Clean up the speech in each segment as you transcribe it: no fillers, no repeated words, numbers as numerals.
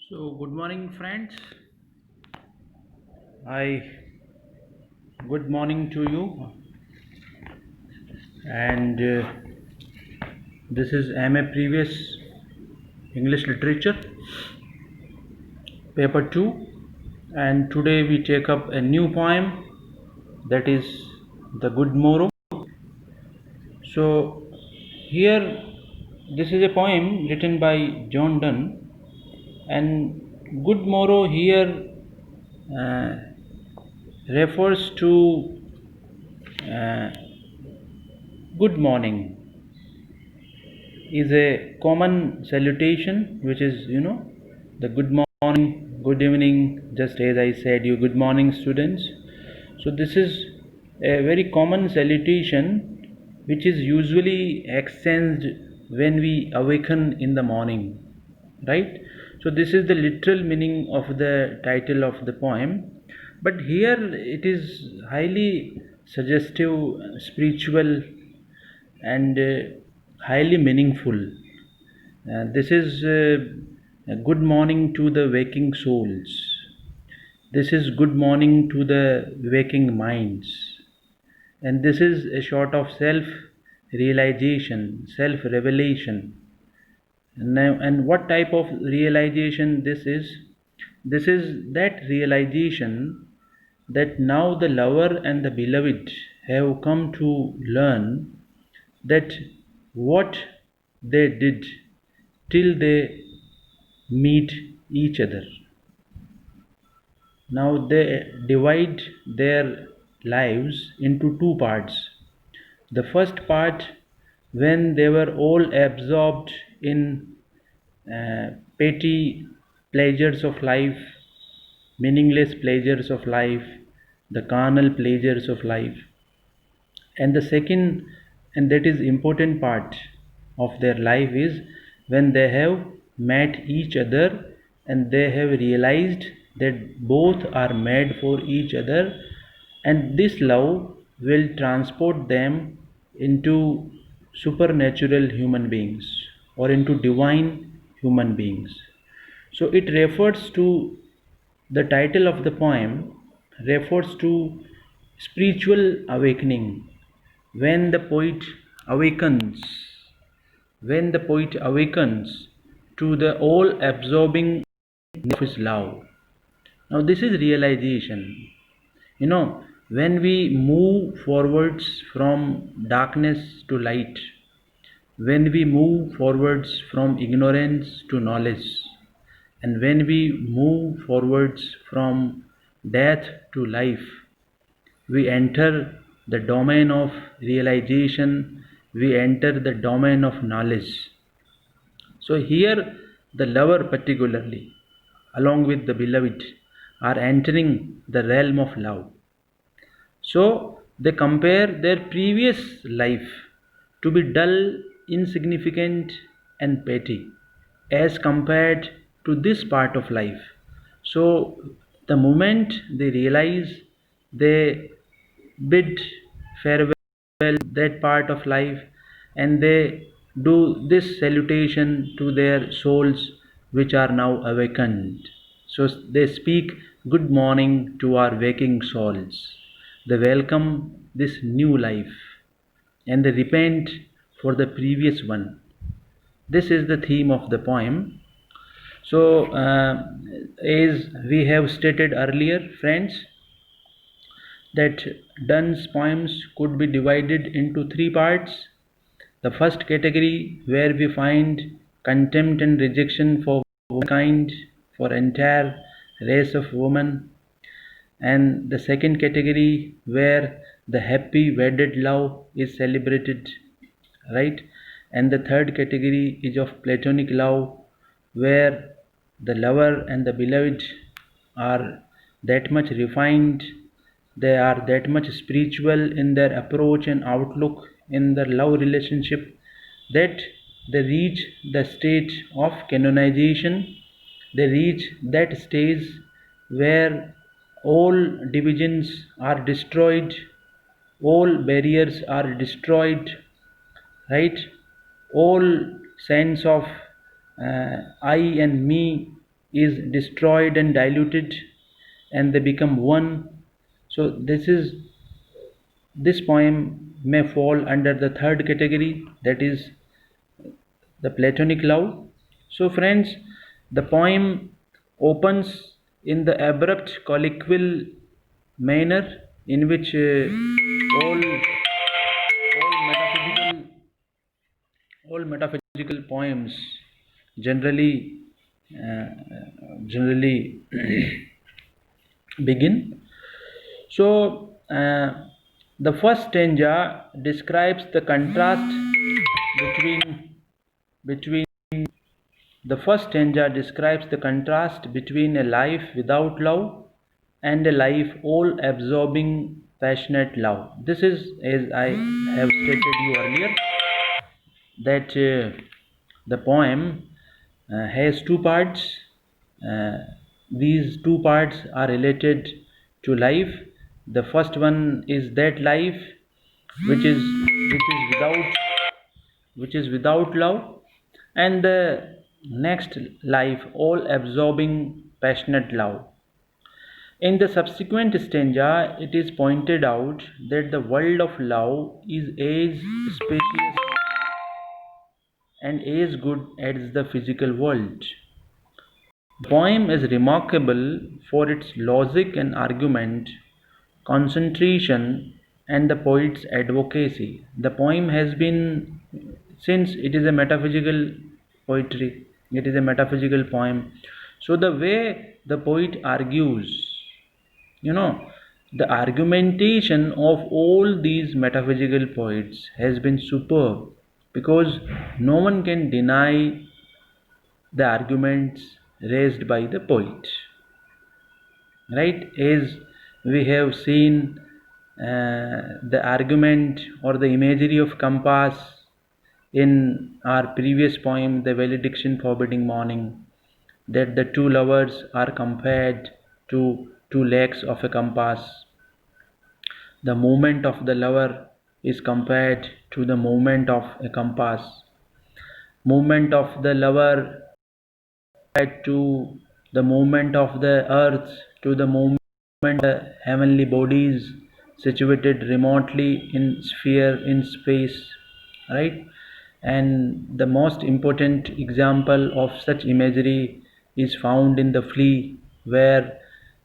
So, good morning, friends. I good morning to you, and this is MA Previous English Literature, Paper 2, and today we take up a new poem, that is The Good Morrow. So, here this is a poem written by John Donne, and Good Morrow here uh, refers to uh, good morning, is a common salutation, which is, the good morning, good evening, just as I said you, good morning, students. So, this is a very common salutation which is usually exchanged when we awaken in the morning, right? So, this is the literal meaning of the title of the poem, but here it is highly suggestive, spiritual, and highly meaningful. This is a good morning to the waking souls. This is good morning to the waking minds. And this is a sort of self realization, self revelation. And what type of realization this is? This is that realization that now the lover and the beloved have come to learn that what they did till they meet each other. Now they divide their lives into two parts. The first part, when they were all absorbed in petty pleasures of life, meaningless pleasures of life, the carnal pleasures of life. And the second, and that is important part of their life, is when they have met each other and they have realized that both are made for each other, and this love will transport them into supernatural human beings or into divine human beings. So it refers to, the title of the poem refers to spiritual awakening. When the poet awakens, when the poet awakens to the all absorbing of his love. Now, this is realization. When we move forwards from darkness to light, when we move forwards from ignorance to knowledge, and when we move forwards from death to life, we enter the domain of realization, we enter the domain of knowledge. So, here the lover, particularly, along with the beloved, are entering the realm of love. So, they compare their previous life to be dull, insignificant, and petty as compared to this part of life. So, the moment they realize, they bid farewell that part of life, and they do this salutation to their souls which are now awakened. So they speak good morning to our waking souls. They welcome this new life and they repent for the previous one. This is the theme of the poem. So, as we have stated earlier, friends, that Donne's poems could be divided into three parts. The first category, where we find contempt and rejection for womankind, for entire race of women, and the second category, where the happy wedded love is celebrated, right? And the third category is of platonic love, where the lover and the beloved are that much refined, they are that much spiritual in their approach and outlook in the love relationship, that they reach the state of canonization. They reach that stage where all divisions are destroyed, all barriers are destroyed, right? All sense of I and me is destroyed and diluted, and they become one. So this poem may fall under the third category, that is the platonic love. So friends, the poem opens in the abrupt colloquial manner in which all metaphysical all metaphysical poems generally uh, generally begin. So the first stanza describes the contrast between the first stanza describes the contrast between a life without love and a life all absorbing passionate love. This is, as I have stated you earlier, that the poem has two parts. Uh, these two parts are related to life. The first one is that life which is without love, and the next life all absorbing passionate love. In the subsequent stanza, it is pointed out that the world of love is as spacious and as good as the physical world. The poem is remarkable for its logic and argument, concentration, and the poet's advocacy. The poem has been, since it is a metaphysical poetry, it is a metaphysical poem. So the way the poet argues, you know, the argumentation of all these metaphysical poets has been superb, because no one can deny the arguments raised by the poet, right? As we have seen the argument or the imagery of compass in our previous poem, The Valediction Forbidding Morning, that the two lovers are compared to two legs of a compass. The movement of the lover is compared to the movement of a compass. Movement of the lover to the movement of the earth, to the movement of the heavenly bodies situated remotely in sphere in space, right? And the most important example of such imagery is found in the flea, where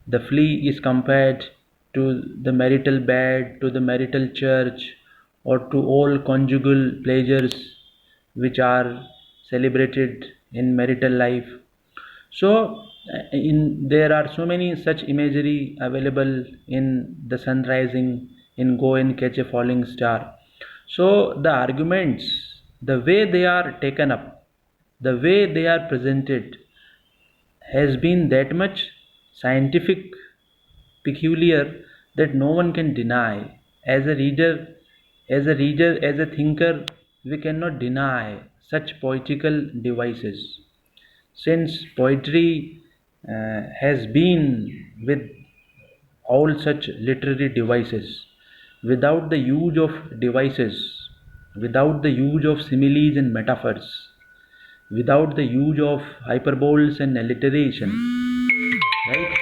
the flea is compared to the marital bed, to the marital church, or to all conjugal pleasures which are celebrated in marital life. So there are so many such imagery available in the sun rising, in Go and Catch a Falling Star. So the arguments, the way they are taken up, the way they are presented, has been that much scientific, peculiar, that no one can deny. As a thinker, we cannot deny such poetical devices. Since poetry has been with all such literary devices, without the use of devices, without the use of similes and metaphors, without the use of hyperboles and alliteration, right?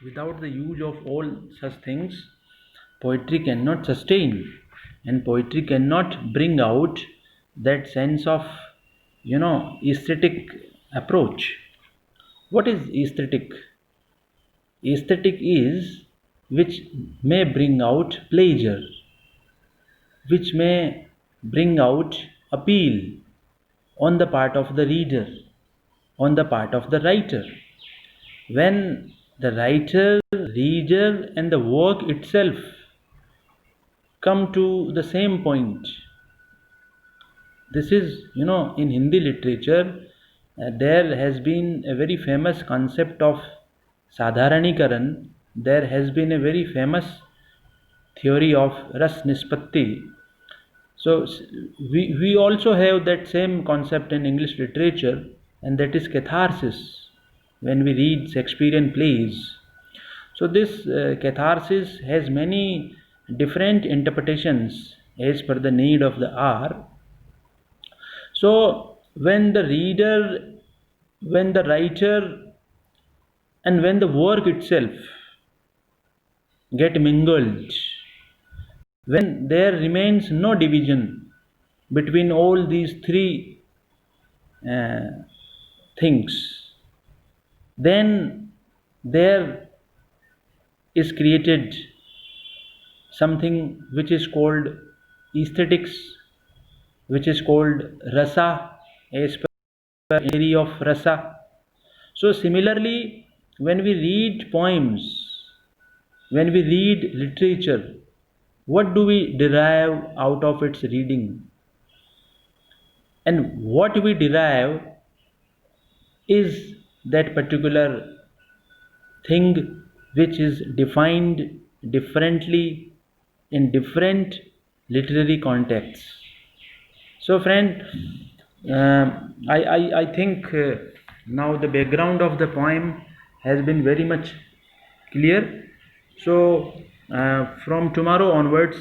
Without the use of all such things, poetry cannot sustain, and poetry cannot bring out that sense of, aesthetic approach. What is aesthetic? Aesthetic is which may bring out pleasure, which may bring out appeal on the part of the reader, on the part of the writer. When the writer, reader, and the work itself come to the same point, this is, in Hindi literature, there has been a very famous concept of Sadharanikaran. There has been a very famous theory of Ras Nispatti. So we also have that same concept in English literature, and that is catharsis when we read Shakespearean plays. So this catharsis has many different interpretations as per the need of the hour. So when the reader when the writer and when the work itself get mingled, when there remains no division between all these three uh, things, then there is created something which is called aesthetics, which is called rasa, as per theory of rasa. So similarly, when we read poems, when we read literature, what do we derive out of its reading? And what we derive is that particular thing which is defined differently in different literary contexts. So friend, I think now the background of the poem has been very much clear. So from tomorrow onwards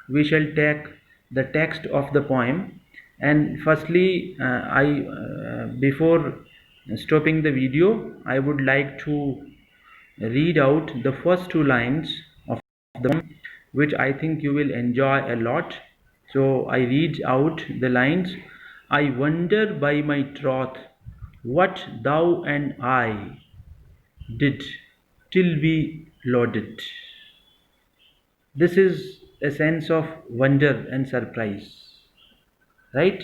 we shall take the text of the poem, and firstly I before stopping the video, I would like to read out the first two lines of the poem, which I think you will enjoy a lot. So I read out the lines. I wonder by my troth what thou and I did till we lauded. This is a sense of wonder and surprise, right?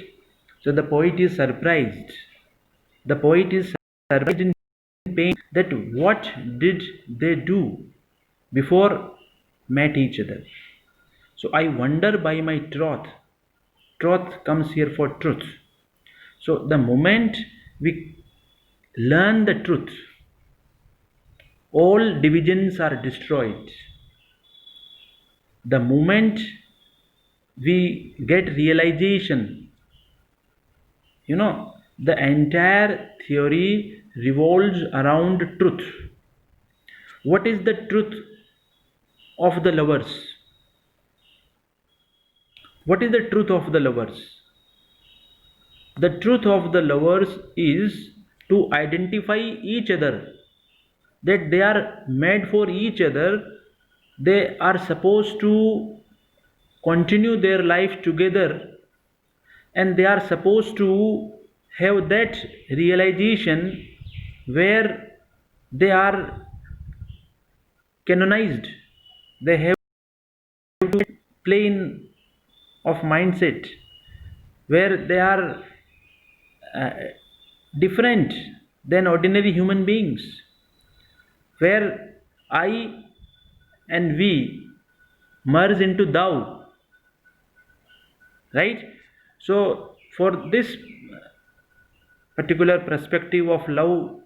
So the poet is surprised. The poet is surprised in pain that what did they do before met each other. So I wonder by my troth. Troth comes here for truth. So the moment we learn the truth, all divisions are destroyed. The moment we get realization, the entire theory revolves around truth. What is the truth of the lovers? What is the truth of the lovers? The truth of the lovers is to identify each other, that they are made for each other, they are supposed to continue their life together, and they are supposed to have that realization where they are canonized. They have to plane of mindset where they are uh, different than ordinary human beings, where I and we merge into thou, right? So for this particular perspective of love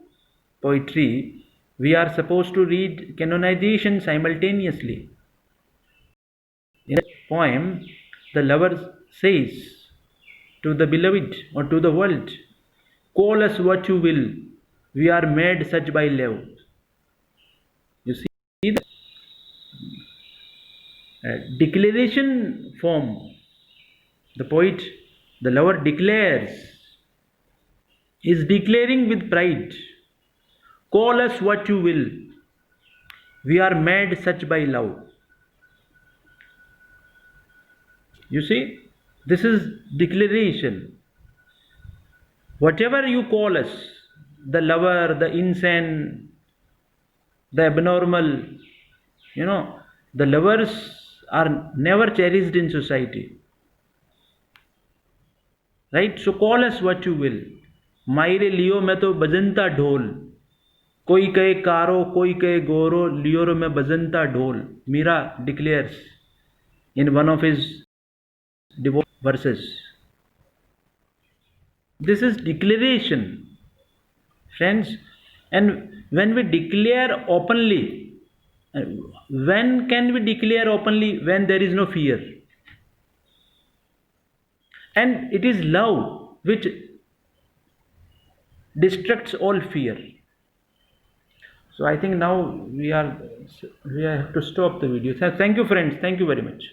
poetry, we are supposed to read canonization simultaneously. In the poem, the lover says to the beloved or to the world, call us what you will, we are made such by love. You see the declaration form. The poet, the lover declares, is declaring with pride, call us what you will, we are made such by love. You see, this is declaration. Whatever you call us, the lover, the insane, the abnormal, the lovers are never cherished in society. Right? So call us what you will. मायरे लियो मैं तो बजनता ढोल, कोई कहे कारो कोई कहे गोरो, लियो मैं बजनता ढोल. Mira declares in one of his divorce verses. This is declaration, friends. And when we declare openly, when can we declare openly? When there is no fear. And it is love which destructs all fear. So I think now we have to stop the video. Thank you friends. Thank you very much.